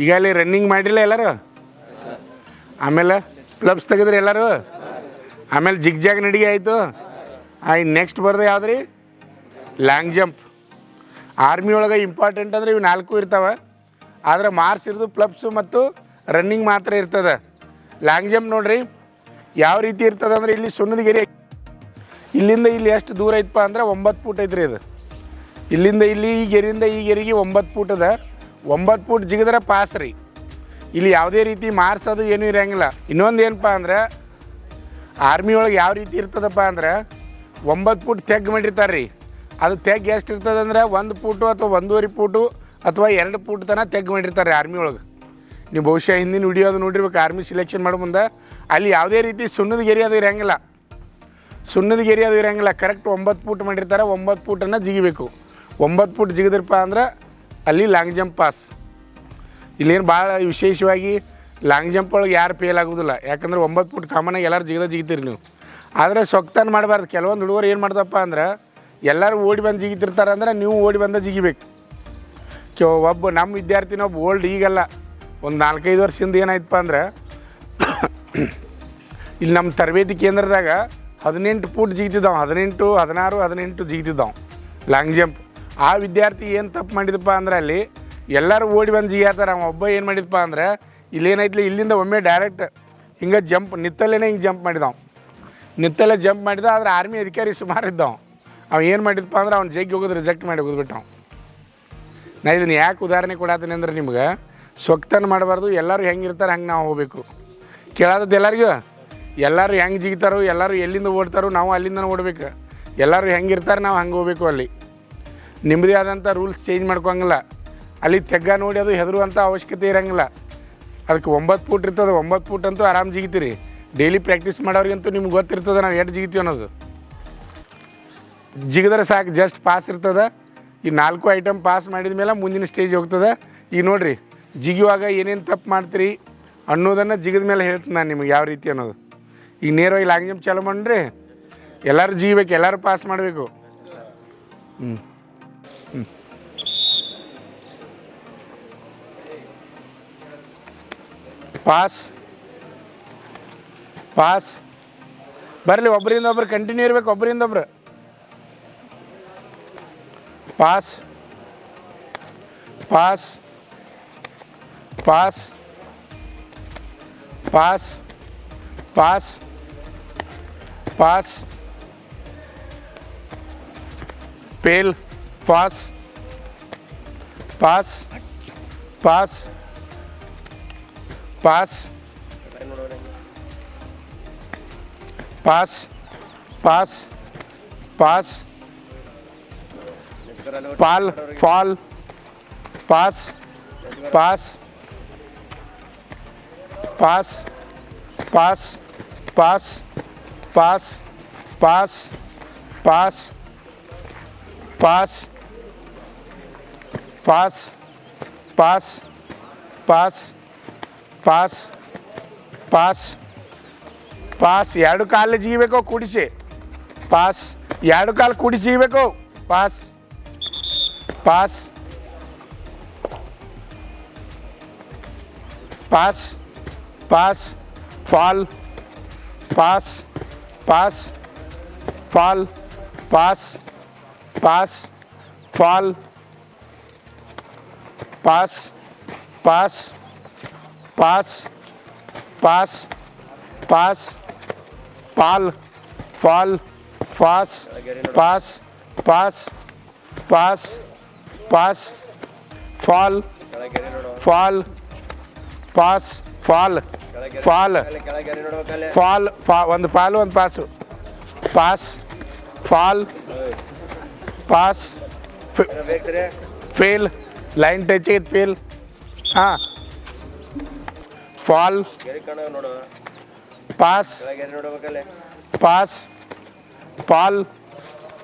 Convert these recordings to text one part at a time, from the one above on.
ಈಗ ಅಲ್ಲಿ ರನ್ನಿಂಗ್ ಮಾಡಿಲ್ಲ ಎಲ್ಲರೂ, ಆಮೇಲೆ ಪ್ಲಬ್ಸ್ ತೆಗೆದ್ರಿ ಎಲ್ಲರೂ, ಆಮೇಲೆ ಜಿಗ್ ಜಾಗ್ ನಡಿಗೆ ಆಯಿತು. ನೆಕ್ಸ್ಟ್ ಬರೋದು ಯಾವ್ದು ರೀ? Long jump. ಆರ್ಮಿ ಒಳಗೆ ಇಂಪಾರ್ಟೆಂಟ್ ಅಂದರೆ ಇವು 4 ಇರ್ತಾವೆ. ಆದರೆ ಮಾರ್ಕ್ಸ್ ಇರೋದು ಪ್ಲಬ್ಸು ಮತ್ತು ರನ್ನಿಂಗ್ ಮಾತ್ರ ಇರ್ತದೆ. ಲಾಂಗ್ ಜಂಪ್ ನೋಡಿರಿ ಯಾವ ರೀತಿ ಇರ್ತದೆ ಅಂದರೆ, ಇಲ್ಲಿ ಸುಣ್ಣದ ಗೆರೆ, ಇಲ್ಲಿಂದ ಇಲ್ಲಿ ಎಷ್ಟು ದೂರ ಐತಪ್ಪ ಅಂದ್ರೆ 9 ಫೂಟ್ ಐತ್ರಿ ಅದು. ಇಲ್ಲಿಂದ ಇಲ್ಲಿ ಈ ಗೆರೆಯಿಂದ ಈ ಗೆರೆಗೆ 9 ಫೂಟ್ ಅದ. 9 ಫೂಟ್ ಜಿಗಿದ್ರೆ ಪಾಸ್ ರೀ. ಇಲ್ಲಿ ಯಾವುದೇ ರೀತಿ ಮಾರ್ಕ್ಸೋದು ಏನೂ ಇರೋಂಗಿಲ್ಲ. ಇನ್ನೊಂದು ಏನಪ್ಪ ಅಂದ್ರೆ, ಆರ್ಮಿ ಒಳಗೆ ಯಾವ ರೀತಿ ಇರ್ತದಪ್ಪ ಅಂದ್ರೆ 9 ಫೂಟ್ ತೆಗ್ ಮಾಡಿರ್ತಾರೆ ರೀ. ಅದು ತೆಗ್ ಎಷ್ಟು ಇರ್ತದೆ ಅಂದ್ರೆ 1 ಫೂಟು ಅಥವಾ 1.5 ಫೂಟು ಅಥವಾ 2 ಫೂಟ್ ತನಕ ತೆಗ್ ಮಾಡಿರ್ತಾರೆ ಆರ್ಮಿ ಒಳಗೆ. ನೀವು ಬಹುಶಃ ಹಿಂದಿನ ವಿಡಿಯೋ ಅದು ನೋಡಿರ್ಬೇಕು, ಆರ್ಮಿ ಸಿಲೆಕ್ಷನ್ ಮಾಡೋ ಮುಂದೆ. ಅಲ್ಲಿ ಯಾವುದೇ ರೀತಿ ಸುಣ್ಣದ ಗೆರೆ ಅದು ಇರೋಂಗಿಲ್ಲ, ಸುಣ್ಣದ ಗೆರೆ ಅದು ಇರೋಂಗಿಲ್ಲ. ಕರೆಕ್ಟ್ 9 ಫೂಟ್ ಮಾಡಿರ್ತಾರೆ. 9 ಫೂಟನ್ನು ಜಿಗಿಬೇಕು. 9 ಫೂಟ್ ಜಿಗಿದ್ರಪ್ಪ ಅಂದ್ರೆ ಅಲ್ಲಿ ಲಾಂಗ್ ಜಂಪ್ ಪಾಸ್. ಇಲ್ಲೇನು ಭಾಳ ವಿಶೇಷವಾಗಿ ಲಾಂಗ್ ಜಂಪ್ ಒಳಗೆ ಯಾರು ಫೇಲ್ ಆಗೋದಿಲ್ಲ. ಯಾಕಂದ್ರೆ 9 ಫೂಟ್ ಕಾಮನಾಗಿ ಎಲ್ಲರೂ ಜಿಗಿತೀರಿ ನೀವು. ಆದರೆ ಸೊಕ್ತಾನ ಮಾಡಬಾರ್ದು. ಕೆಲವೊಂದು ಹುಡುಗರು ಏನು ಮಾಡ್ದಪ್ಪ ಅಂದ್ರೆ, ಎಲ್ಲರೂ ಓಡಿ ಬಂದು ಜಿಗಿತಿರ್ತಾರೆ ಅಂದ್ರೆ ನೀವು ಓಡಿ ಬಂದ ಜಿಗಿಬೇಕು. ಒಬ್ಬ ನಮ್ಮ ವಿದ್ಯಾರ್ಥಿನ ಒಬ್ಬ ಓಲ್ಡ್, ಈಗಲ್ಲ ಒಂದು 4-5 ವರ್ಷದಿಂದ ಏನಾಯ್ತಪ್ಪ ಅಂದ್ರೆ, ಇಲ್ಲಿ ನಮ್ಮ ತರಬೇತಿ ಕೇಂದ್ರದಾಗ 18 ಫೂಟ್ ಜಿಗಿತಿದ್ದಾವೆ. 18, 16, 18 ಜಿಗಿತಿದ್ದಾವೆ ಲಾಂಗ್ ಜಂಪ್. ಆ ವಿದ್ಯಾರ್ಥಿ ಏನು ತಪ್ಪು ಮಾಡಿದಪ್ಪ ಅಂದ್ರೆ, ಅಲ್ಲಿ ಎಲ್ಲರೂ ಓಡಿ ಬಂದು ಜಿಗಿಯಾತಾರೆ. ಅವ ಒಬ್ಬ ಏನು ಮಾಡಿದಪ್ಪ ಅಂದ್ರೆ, ಇಲ್ಲೇನೈತ್ಲಿ ಇಲ್ಲಿಂದ ಒಮ್ಮೆ ಡೈರೆಕ್ಟ್ ಹಿಂಗೆ ಜಂಪ್ ನಿತ್ತಲ್ಲೇ ಹಿಂಗೆ ಜಂಪ್ ಮಾಡಿದವ. ನಿತ್ತಲ್ಲೇ ಜಂಪ್ ಮಾಡಿದ. ಆದರೆ ಆರ್ಮಿ ಅಧಿಕಾರಿ ಸುಮಾರು ಇದ್ದವ. ಅವ ಏನು ಮಾಡಿದಪ್ಪ ಅಂದ್ರೆ, ಅವ್ನು ಜಗ್ಗಿ ಹೋಗೋದು ರಿಜೆಕ್ಟ್ ಮಾಡಿ ಹೋಗ್ಬಿಟ್ಟು. ನಾ ಇದನ್ನು ಯಾಕೆ ಉದಾಹರಣೆ ಕೊಡತ್ತೀನಿ ಅಂದ್ರೆ, ನಿಮ್ಗೆ ಸೊಕ್ತನ ಮಾಡಬಾರ್ದು. ಎಲ್ಲರೂ ಹೆಂಗಿರ್ತಾರೆ ಹಂಗೆ ನಾವು ಹೋಗ್ಬೇಕು. ಕೇಳಾದದ್ದು ಎಲ್ಲರಿಗೂ, ಎಲ್ಲರೂ ಹೆಂಗೆ ಜಿಗಿತಾರೋ, ಎಲ್ಲರೂ ಎಲ್ಲಿಂದ ಓಡ್ತಾರೋ ನಾವು ಅಲ್ಲಿಂದ ಓಡ್ಬೇಕು. ಎಲ್ಲರೂ ಹೆಂಗಿರ್ತಾರೆ ನಾವು ಹಂಗೆ ಹೋಗ್ಬೇಕು. ಅಲ್ಲಿ ನಿಮ್ಮದೇ ಆದಂಥ ರೂಲ್ಸ್ ಚೇಂಜ್ ಮಾಡ್ಕೊಳಂಗಿಲ್ಲ. ಅಲ್ಲಿ ತೆಗ್ಗ ನೋಡಿ ಅದು ಹೆದರುವಂಥ ಅವಶ್ಯಕತೆ ಇರೋಂಗಿಲ್ಲ. ಅದಕ್ಕೆ 9 ಫೂಟ್ ಇರ್ತದೆ. 9 ಫೂಟ್ ಅಂತೂ ಆರಾಮ್ ಜಿಗಿತೀರಿ. ಡೈಲಿ ಪ್ರಾಕ್ಟೀಸ್ ಮಾಡೋರಿಗಂತೂ ನಿಮ್ಗೆ ಗೊತ್ತಿರ್ತದೆ ನಾವು ಎಷ್ಟು ಜಿಗಿತೀವಿ ಅನ್ನೋದು. ಜಿಗಿದ್ರೆ ಸಾಕು, ಜಸ್ಟ್ ಪಾಸ್ ಇರ್ತದೆ. ಈ 4 ಐಟಮ್ ಪಾಸ್ ಮಾಡಿದ ಮೇಲೆ ಮುಂದಿನ ಸ್ಟೇಜ್ ಹೋಗ್ತದೆ. ಈಗ ನೋಡಿರಿ, ಜಿಗಿಯುವಾಗ ಏನೇನು ತಪ್ಪು ಮಾಡ್ತೀರಿ ಅನ್ನೋದನ್ನು ಜಿಗಿದ ಮೇಲೆ ಹೇಳ್ತೀನಿ ನಾನು ನಿಮಗೆ ಯಾವ ರೀತಿ ಅನ್ನೋದು. ಈಗ ನೇರವಾಗಿ ಲಾಂಗ್ ಜಂಪ್ ಚಾಲು ಮಾಡ್ರಿ, ಎಲ್ಲರೂ ಜಿಗಿಬೇಕು, ಎಲ್ಲರೂ ಪಾಸ್ ಮಾಡಬೇಕು. ಪಾಸ್ ಪಾಸ್ ಬರಲಿ. ಒಬ್ಬರಿಂದ ಒಬ್ರು ಕಂಟಿನ್ಯೂ ಇರಬೇಕು. ಒಬ್ಬರಿಂದ ಒಬ್ರು pass pass pass pass pass pass fail pass pass pass pass pass pass pass ಪಾಲ್ fall pass pass pass pass pass pass pass pass pass pass pass pass pass pass pass. 2 ಕಾಲು ಜಿಗಿಬೇಕು ಕೂಡಿಸಿ. Pass 2 ಕಾಲು ಕೂಡಿಸಿ ಜಿಗಿಬೇಕು. Pass pass pass pass fall pass pass fall pass pass fall pass pass pass pass pass fall fall pass pass pass pass pass fall fall pass fall fall fall ಒಂದು fall ಒಂದು pass. Pass fall pass fail line touch ಐತೆ fail. ಹಾಂ fall pass pass fall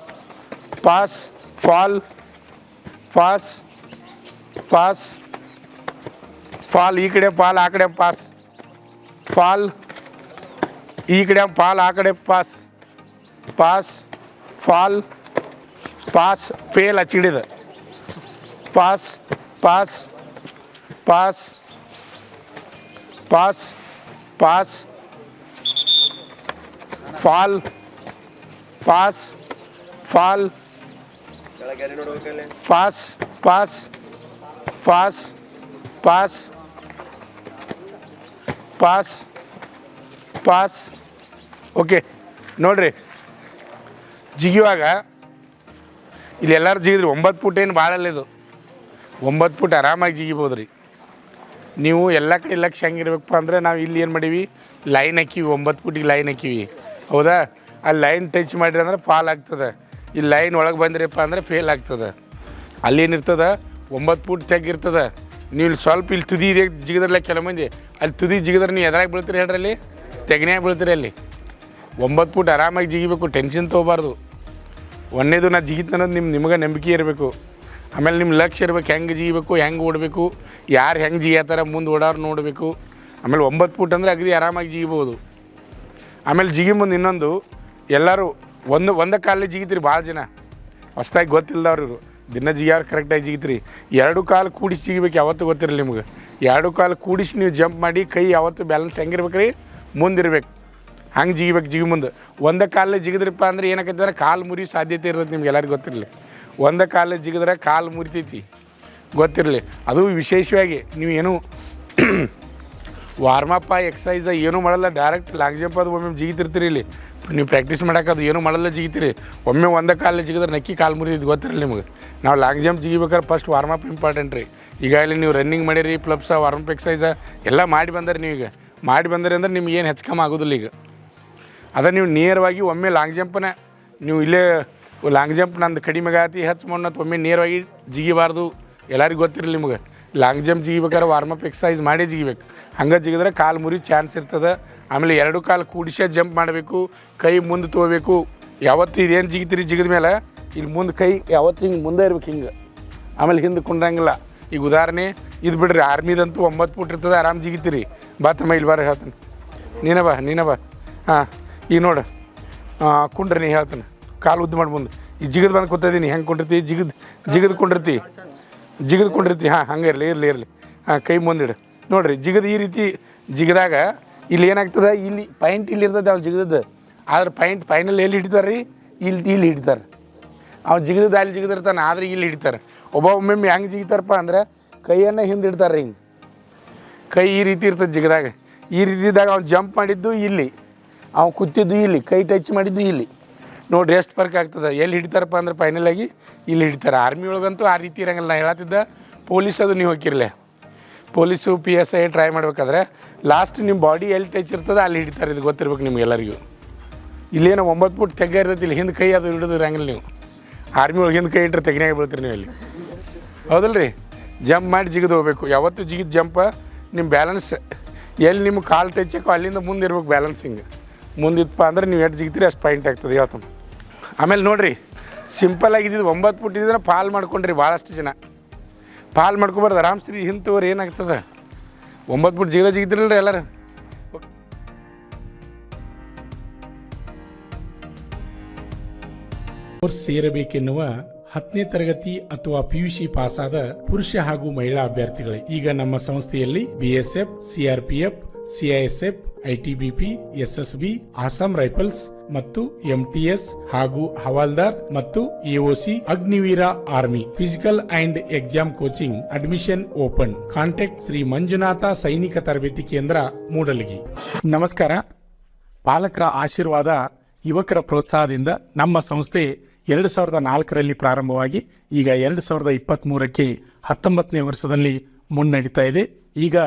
pass fall pass pass fall. ಈ ಕಡೆ fall ಆ ಕಡೆ pass. Fall ಈ ಕಡೆ ಫಾಲ್ ಆ ಕಡೆ pass. Pass fall pass fail ಹಚ್ಚಿಡಿದ. Pass pass pass pass pass fall pass fall pass pass pass pass pass pass okay ನೋಡಿರಿ ಜಿಗಿಯುವಾಗ ಇಲ್ಲಿ ಎಲ್ಲರೂ ಜಿಗಿದ್ರಿ 9 ಫುಟ್ ಏನು ಭಾಳಲ್ಲ ಇದು 9 ಫುಟ್ ಆರಾಮಾಗಿ ಜಿಗಿಬೋದು ರೀ ನೀವು ಎಲ್ಲ ಕಡೆ ಲಕ್ಷ ಹೆಂಗಿರ್ಬೇಕಪ್ಪ ಅಂದರೆ ನಾವು ಇಲ್ಲಿ ಏನು ಮಾಡೀವಿ ಲೈನ್ ಹಾಕೀವಿ 9 ಫುಟಿಗೆ ಲೈನ್ ಹಾಕೀವಿ ಹೌದಾ ಅಲ್ಲಿ ಲೈನ್ ಟಚ್ ಮಾಡಿರಿ ಅಂದ್ರೆ ಫಾಲ್ ಆಗ್ತದೆ ಇಲ್ಲಿ ಲೈನ್ ಒಳಗೆ ಬಂದ್ರಪ್ಪ ಅಂದರೆ ಫೇಲ್ ಆಗ್ತದೆ ಅಲ್ಲೇನಿರ್ತದೆ 9 ಫುಟ್ ತೆಗಿರ್ತದೆ ನೀವು ಇಲ್ಲಿ ಸ್ವಲ್ಪ ಇಲ್ಲಿ ತುದಿ ಇದೆ ಜಿಗಿದ್ರಲ್ಲ ಕೆಲವು ಮಂದಿ ಅಲ್ಲಿ ತುದಿ ಜಿಗಿದ್ರೆ ನೀವು ಎದ್ರಾಗ ಬೀಳ್ತೀರಿ ಹೇಳ್ರಿ ಅಲ್ಲಿ ತೆಗನ್ಯಾಗ ಬೀಳ್ತೀರಿ ಅಲ್ಲಿ 9 ಫುಟ್ ಆರಾಮಾಗಿ ಜಿಗಿಬೇಕು ಟೆನ್ಷನ್ ತೊಗೋಬಾರ್ದು ಒಂದೇದು ನಾ ಜಿಗಿತ ಅನ್ನೋದು ನಿಮಗೆ ನಂಬಿಕೆ ಇರಬೇಕು ಆಮೇಲೆ ನಿಮ್ಮ ಲಕ್ಷ್ಯ ಇರ್ಬೇಕು ಹೆಂಗೆ ಜಿಗಿಬೇಕು ಹೆಂಗೆ ಓಡಬೇಕು ಯಾರು ಹೆಂಗೆ ಜಿಗಿಯತ್ತಾರ ಮುಂದೆ ಓಡೋರು ನೋಡಬೇಕು ಆಮೇಲೆ 9 ಫುಟ್ ಅಂದರೆ ಅಗದಿ ಆರಾಮಾಗಿ ಜಿಗಿಬೋದು ಆಮೇಲೆ ಜಿಗಿ ಮುಂದೆ ಇನ್ನೊಂದು ಎಲ್ಲರೂ ಒಂದು ಕಾಲಲ್ಲಿ ಜಿಗಿತೀರಿ ಭಾಳ ಜನ ಹೊಸ್ದಾಗಿ ಗೊತ್ತಿಲ್ಲದವ್ರು ದಿನ ಜಿಗಿಯಾರು ಕರೆಕ್ಟಾಗಿ ಜಿಗಿತೀರಿ 2 ಕಾಲು ಕೂಡಿಸಿ ಜಿಗಿಬೇಕು ಯಾವತ್ತೂ ಗೊತ್ತಿರಲಿ ನಿಮ್ಗೆ 2 ಕಾಲು ಕೂಡಿಸಿ ನೀವು ಜಂಪ್ ಮಾಡಿ ಕೈ ಯಾವತ್ತು ಬ್ಯಾಲೆನ್ಸ್ ಹೆಂಗಿರ್ಬೇಕು ರೀ ಮುಂದಿರ್ಬೇಕು ಹಂಗೆ ಜಿಗಿಬೇಕು ಜಿಗಿ ಮುಂದೆ ಒಂದು ಕಾಲಲ್ಲಿ ಜಿಗಿದ್ರಪ್ಪ ಅಂದ್ರೆ ಏನಾಕೈತೆ ಕಾಲು ಮುರಿಯೋ ಸಾಧ್ಯತೆ ಇರ್ತೈತೆ ನಿಮ್ಗೆ ಎಲ್ಲರಿಗೂ ಗೊತ್ತಿರಲಿ ಒಂದು ಕಾಲಲ್ಲಿ ಜಿಗಿದ್ರೆ ಕಾಲು ಮುರಿತೈತಿ ಗೊತ್ತಿರಲಿ ಅದು ವಿಶೇಷವಾಗಿ ನೀವು ಏನು ವಾರ್ಮಪ್ಪ ಎಕ್ಸಸೈಸ ಏನೂ ಮಾಡಲ್ಲ ಡೈರೆಕ್ಟ್ ಲಾಂಗ್ ಜಂಪ್ ಅದು ಒಮ್ಮೆ ಜಿಗಿತಿರ್ತೀರಿ ಇಲ್ಲಿ ನೀವು ಪ್ರಾಕ್ಟೀಸ್ ಮಾಡೋಕ್ಕದು ಏನೂ ಮಾಡಲ್ಲ ಜಿಗಿತೀರಿ ಒಮ್ಮೆ ಒಂದು ಕಾಲಲ್ಲಿ ಜಿಗಿದ್ರೆ ನಕ್ಕಿ ಕಾಲು ಮುರಿದು ಗೊತ್ತಿರಲಿ ನಿಮಗೆ ನಾವು ಲಾಂಗ್ ಜಂಪ್ ಜಿಗಿಬೇಕಾದ್ರೆ ಫಸ್ಟ್ ವಾರ್ಮಪ್ ಇಂಪಾರ್ಟೆಂಟ್ ರೀ ಈಗ ಇಲ್ಲಿ ನೀವು ರನ್ನಿಂಗ್ ಮಾಡಿರಿ ಪ್ಲಪ್ಸ ವಾರ್ಮಪ್ ಎಕ್ಸಸೈಸ ಎಲ್ಲ ಮಾಡಿ ಬಂದರೆ ನೀವೀಗ ಮಾಡಿ ಬಂದರೆ ಅಂದ್ರೆ ನಿಮ್ಗೆ ಏನು ಹೆಚ್ಚು ಕಮ್ಮಿ ಆಗೋದಿಲ್ಲ ಈಗ ಅದ ನೀವು ನೇರವಾಗಿ ಒಮ್ಮೆ ಲಾಂಗ್ ಜಂಪನ್ನ ನೀವು ಇಲ್ಲೇ ಲಾಂಗ್ ಜಂಪ್ ನಂದು ಕಡಿಮೆ ಆಗತಿ ಹೆಚ್ಚು ಮಣ್ಣತ್ತು ಒಮ್ಮೆ ನೇರವಾಗಿ ಜಿಗಿಬಾರ್ದು ಎಲ್ಲರಿಗೂ ಗೊತ್ತಿರಲಿ ನಿಮ್ಗೆ ಲಾಂಗ್ ಜಂಪ್ ಜಿಗಿಬೇಕಾದ್ರೆ ವಾರ್ಮಪ್ ಎಕ್ಸಸೈಸ್ ಮಾಡಿ ಜಿಗಿಬೇಕು ಹಂಗೆ ಜಿಗಿದ್ರೆ ಕಾಲು ಮುರಿ ಚಾನ್ಸ್ ಇರ್ತದೆ ಆಮೇಲೆ 2 ಕಾಲು ಕೂಡಿಸೇ ಜಂಪ್ ಮಾಡಬೇಕು ಕೈ ಮುಂದೆ ತೊಗೋಬೇಕು ಯಾವತ್ತು ಇದೇನು ಜಿಗಿತೀರಿ ಜಿಗಿದ ಮೇಲೆ ಇಲ್ಲಿ ಮುಂದೆ ಕೈ ಯಾವತ್ತು ಹಿಂಗೆ ಮುಂದೆ ಇರ್ಬೇಕು ಹಿಂಗೆ ಆಮೇಲೆ ಹಿಂದೆ ಕುಂಡ್ರಂಗಿಲ್ಲ ಈಗ ಉದಾಹರಣೆ ಇದು ಬಿಡ್ರಿ ಆರ್ಮಿದಂತೂ 9 ಫುಟ್ ಇರ್ತದೆ ಆರಾಮ್ ಜಿಗಿತೀರಿ ಬಾ ತಮ್ಮ ಇಲ್ಲಿ ಬಾರ ಹೇಳ್ತಾನೆ ನೀನೇ ಬಾ ಹಾಂ ಈಗ ನೋಡು ಕುಂಡ್ರಿ ನೀ ಹೇಳ್ತಾನೆ ಕಾಲು ಉದ್ದು ಮಾಡಿ ಮುಂದೆ ಈಗ ಜಿಗಿದು ಬಂದು ಕೂತಿದ್ದೀನಿ ಹೆಂಗೆ ಕೊಂಡಿರ್ತಿ ಜಿಗಿದು ಕೊಂಡಿರ್ತಿ ಹಾಂ ಹಂಗೆ ಇರಲಿ ಹಾಂ ಕೈ ಮುಂದಿಡು ನೋಡಿರಿ ಜಿಗಿದು ಈ ರೀತಿ ಜಿಗಿದಾಗ ಇಲ್ಲಿ ಏನಾಗ್ತದೆ ಇಲ್ಲಿ ಪಾಯಿಂಟ್ ಇಲ್ಲಿ ಇರ್ತದೆ ಅವ್ನು ಜಿಗಿದದ್ದು ಆದ್ರೆ ಫೈನಲ್ ಎಲ್ಲಿ ಹಿಡಿತಾರೆ ರೀ ಇಲ್ಲಿ ಹಿಡಿತಾರೆ ಅವ್ನು ಜಿಗಿದದ್ದು ಅಲ್ಲಿ ಜಿಗಿದಿರ್ತಾನೆ ಆದರೆ ಇಲ್ಲಿ ಹಿಡಿತಾರೆ ಒಮ್ಮೊಮ್ಮೆ ಹೆಂಗೆ ಜಿಗಿತಾರಪ್ಪ ಅಂದ್ರೆ ಕೈಯನ್ನು ಹಿಂದೆ ಇಡ್ತಾರೆ ಹಿಂಗೆ ಕೈ ಈ ರೀತಿ ಇರ್ತದೆ ಜಿಗಿದಾಗ ಈ ರೀತಿ ಇದ್ದಾಗ ಅವ್ನು ಜಂಪ್ ಮಾಡಿದ್ದು ಇಲ್ಲಿ ಅವ್ನು ಕೂತಿದ್ದು ಇಲ್ಲಿ ಕೈ ಟಚ್ ಮಾಡಿದ್ದು ಇಲ್ಲಿ ನೋಡಿರಿ ಎಷ್ಟು ಫರ್ಕ್ ಆಗ್ತದೆ ಎಲ್ಲಿ ಹಿಡಿತಾರಪ್ಪ ಅಂದ್ರೆ ಫೈನಲಾಗಿ ಇಲ್ಲಿ ಹಿಡಿತಾರೆ ಆರ್ಮಿ ಒಳಗಂತೂ ಆ ರೀತಿ ಇರೋಂಗಿಲ್ಲ ನಾ ಹೇಳತ್ತಿದ್ದ ಪೊಲೀಸ್ ಅದು ನೀವು ಹೋಗಿರಲಿ ಪೊಲೀಸು PSI ಟ್ರೈ ಮಾಡ್ಬೇಕಾದ್ರೆ ಲಾಸ್ಟ್ ನಿಮ್ಮ ಬಾಡಿ ಎಲ್ಲಿ ಟಚ್ ಇರ್ತದೆ ಅಲ್ಲಿ ಹಿಡಿತಾರೆ ಇದು ಗೊತ್ತಿರ್ಬೇಕು ನಿಮ್ಗೆಲ್ಲರಿಗೂ ಇಲ್ಲೇನೋ 9 ಫುಟ್ ತೆಗ್ಗ ಇರ್ತೈತಿ ಇಲ್ಲಿ ಹಿಂದೆ ಕೈ ಅದು ಹಿಡಿದು ಇರಂಗಿಲ್ಲ ನೀವು ಆರ್ಮಿ ಒಳಗೆ ಹಿಂದೆ ಕೈ ಇಟ್ಟರೆ ತೆಗ್ನಾಗ ಬೀಳ್ತೀರಿ ನೀವು ಅಲ್ಲಿ ಹೌದಲ್ಲ ರೀ ಜಂಪ್ ಮಾಡಿ ಜಿಗಿದು ಹೋಗ್ಬೇಕು ಯಾವತ್ತೂ ಜಿಗಿದು ಜಂಪ ನಿಮ್ಮ ಬ್ಯಾಲೆನ್ಸ್ ಎಲ್ಲಿ ನಿಮ್ಮ ಕಾಲು ಟಚ್ ಹಾಕೋ ಅಲ್ಲಿಂದ ಮುಂದೆ ಇರ್ಬೇಕು ಬ್ಯಾಲೆನ್ಸ್ ಹಿಂಗೆ ಮುಂದಿತ್ತಪ್ಪ ಅಂದ್ರೆ ನೀವು ಎಷ್ಟು ಜಿಗಿತೀರಿ ಅಷ್ಟು ಪಾಯಿಂಟ್ ಆಗ್ತದೆ ಯಾವತ್ತು ಆಮೇಲೆ ನೋಡಿರಿ ಸಿಂಪಲ್ ಆಗಿದ್ದು 9 ಫುಟ್ ಇದ್ರೆ ಫಾಲ್ ಮಾಡ್ಕೊಂಡ್ರಿ ಭಾಳಷ್ಟು ಜನ ಫಾಲ್ ಮಾಡ್ಕೊಬಾರ್ದು ಆರಾಮ್ಸ್ರಿ ಹಿಂತವ್ರು ಏನಾಗ್ತದೆ 9 ಫುಟ್ ಜಿಗಿದ್ರಲ್ರಿ ಎಲ್ಲರೂ ಕೋರ್ಸ್ ಸೇರಬೇಕೆನ್ನುವ 10ನೇ ತರಗತಿ ಅಥವಾ PUC ಪಾಸಾದ ಪುರುಷ ಹಾಗೂ ಮಹಿಳಾ ಅಭ್ಯರ್ಥಿಗಳೇ ಈಗ ನಮ್ಮ ಸಂಸ್ಥೆಯಲ್ಲಿ BSF, CRPF, CISF, ITBP, SSB, Assam rifles ಮತ್ತು MTS ಹಾಗೂ ಹವಾಲ್ದಾರ್ ಮತ್ತು AOC Agniveer army physical and exam coaching admission open. Contact Shri Manjunatha ಸೈನಿಕ ತರಬೇತಿ ಕೇಂದ್ರ ಮೂಡಲಗಿ. ನಮಸ್ಕಾರ. ಪಾಲಕರ ಆಶೀರ್ವಾದ, ಯುವಕರ ಪ್ರೋತ್ಸಾಹದಿಂದ ನಮ್ಮ ಸಂಸ್ಥೆ 2004ರಲ್ಲಿ ಪ್ರಾರಂಭವಾಗಿ ಈಗ 2023ಕ್ಕೆ 19ನೇ ವರ್ಷದಲ್ಲಿ ಮುನ್ನಡೀತಾ ಇದೆ. ಈಗ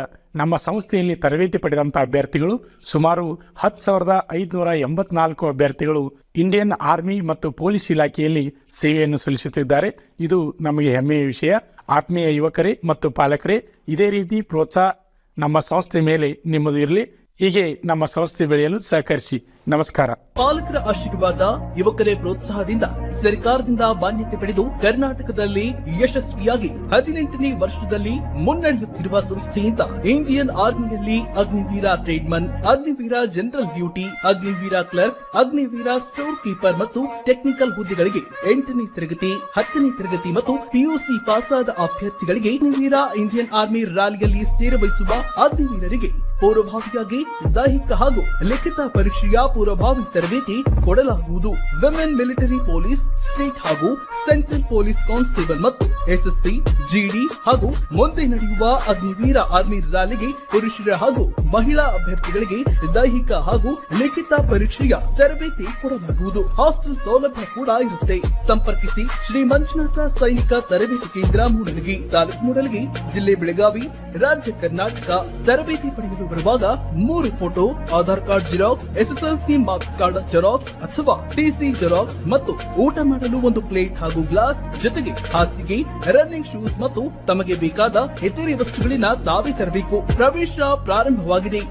ನಮ್ಮ ಸಂಸ್ಥೆಯಲ್ಲಿ ತರಬೇತಿ ಪಡೆದಂಥ ಅಭ್ಯರ್ಥಿಗಳು ಸುಮಾರು 10,584 ಅಭ್ಯರ್ಥಿಗಳು ಇಂಡಿಯನ್ ಆರ್ಮಿ ಮತ್ತು ಪೊಲೀಸ್ ಇಲಾಖೆಯಲ್ಲಿ ಸೇವೆಯನ್ನು ಸಲ್ಲಿಸುತ್ತಿದ್ದಾರೆ. ಇದು ನಮಗೆ ಹೆಮ್ಮೆಯ ವಿಷಯ. ಆತ್ಮೀಯ ಯುವಕರೇ ಮತ್ತು ಪಾಲಕರೇ, ಇದೇ ರೀತಿ ಪ್ರೋತ್ಸಾಹ ನಮ್ಮ ಸಂಸ್ಥೆ ಮೇಲೆ ನಿಮ್ಮದು ಇರಲಿ. ಹೀಗೆ ನಮ್ಮ ಸಂಸ್ಥೆ ಬೆಳೆಯಲು ಸಹಕರಿಸಿ. ನಮಸ್ಕಾರ. ಪಾಲಕರ ಆಶೀರ್ವಾದ, ಯುವಕರೇ ಪ್ರೋತ್ಸಾಹದಿಂದ ಸರ್ಕಾರದಿಂದ ಮಾನ್ಯತೆ ಪಡೆದು ಕರ್ನಾಟಕದಲ್ಲಿ ಯಶಸ್ವಿಯಾಗಿ 18ನೇ ವರ್ಷದಲ್ಲಿ ಮುನ್ನಡೆಯುತ್ತಿರುವ ಸಂಸ್ಥೆಯಿಂದ ಇಂಡಿಯನ್ ಆರ್ಮಿಯಲ್ಲಿ Agniveer tradesman, Agniveer general duty, Agniveer clerk, Agniveer store keeper ಮತ್ತು ಟೆಕ್ನಿಕಲ್ ಹುದ್ದೆಗಳಿಗೆ 8ನೇ ತರಗತಿ, 10ನೇ ತರಗತಿ ಮತ್ತು PUC ಪಾಸಾದ ಅಭ್ಯರ್ಥಿಗಳಿಗೆ ಅಗ್ನಿವೀರ ಇಂಡಿಯನ್ ಆರ್ಮಿ ರ್ಯಾಲಿಯಲ್ಲಿ ಸೇರಬಯಸುವ ಅಗ್ನಿವೀರರಿಗೆ ಪೂರ್ವಭಾವಿಯಾಗಿ ದೈಹಿಕ ಹಾಗೂ ಲಿಖಿತ ಪರೀಕ್ಷೆಯ ಪೂರ್ವಭಾವಿ ತರಬೇತಿ ಕೊಡಲಾಗುವುದು. ವಿಮೆನ್ ಮಿಲಿಟರಿ ಪೊಲೀಸ್, ಸ್ಟೇಟ್ ಹಾಗೂ ಸೆಂಟ್ರಲ್ ಪೊಲೀಸ್ ಕಾನ್ಸ್ಟೇಬಲ್ ಮತ್ತು ಎಸ್ಎಸ್ಸಿ, ಜಿಡಿ ಹಾಗೂ ಮುಂದೆ ನಡೆಯುವ ಅಗ್ನಿವೀರ ಆರ್ಮಿ ರ್ಯಾಲಿಗೆ ಪುರುಷರ ಹಾಗೂ ಮಹಿಳಾ ಅಭ್ಯರ್ಥಿಗಳಿಗೆ ದೈಹಿಕ ಹಾಗೂ ಲಿಖಿತ ಪರೀಕ್ಷೆಯ ತರಬೇತಿ ಕೊಡಲಾಗುವುದು. ಹಾಸ್ಟೆಲ್ ಸೌಲಭ್ಯ ಕೂಡ ಇರುತ್ತೆ. ಸಂಪರ್ಕಿಸಿ ಶ್ರೀ ಮಂಜುನಾಥ ಸೈನಿಕ ತರಬೇತಿ ಕೇಂದ್ರ ಮೂಡಲಗಿ, ತಾಲೂಕು ಮೂಡಲಗಿ, ಜಿಲ್ಲೆ ಬೆಳಗಾವಿ, ರಾಜ್ಯ ಕರ್ನಾಟಕ. ತರಬೇತಿ ಪಡೆಯಲು ಬರುವಾಗ 3 photo, Aadhaar card xerox, SSLC marks card xerox ಅಥವಾ ಟಿಸಿ ಜೆರಾಕ್ಸ್ ಮತ್ತು ಊಟ ಮಾಡಲು 1 ಪ್ಲೇಟ್ ಹಾಗೂ ಗ್ಲಾಸ್, ಜೊತೆಗೆ ಹಾಸಿಗೆ, ರನ್ನಿಂಗ್ ಶೂಸ್ ಮತ್ತು ತಮಗೆ ಬೇಕಾದ ಇತರೆ ವಸ್ತುಗಳಿನ ತಾವೇ ತರಬೇಕು. ಪ್ರವೇಶ ಪ್ರಾರಂಭವಾಗಿದೆ.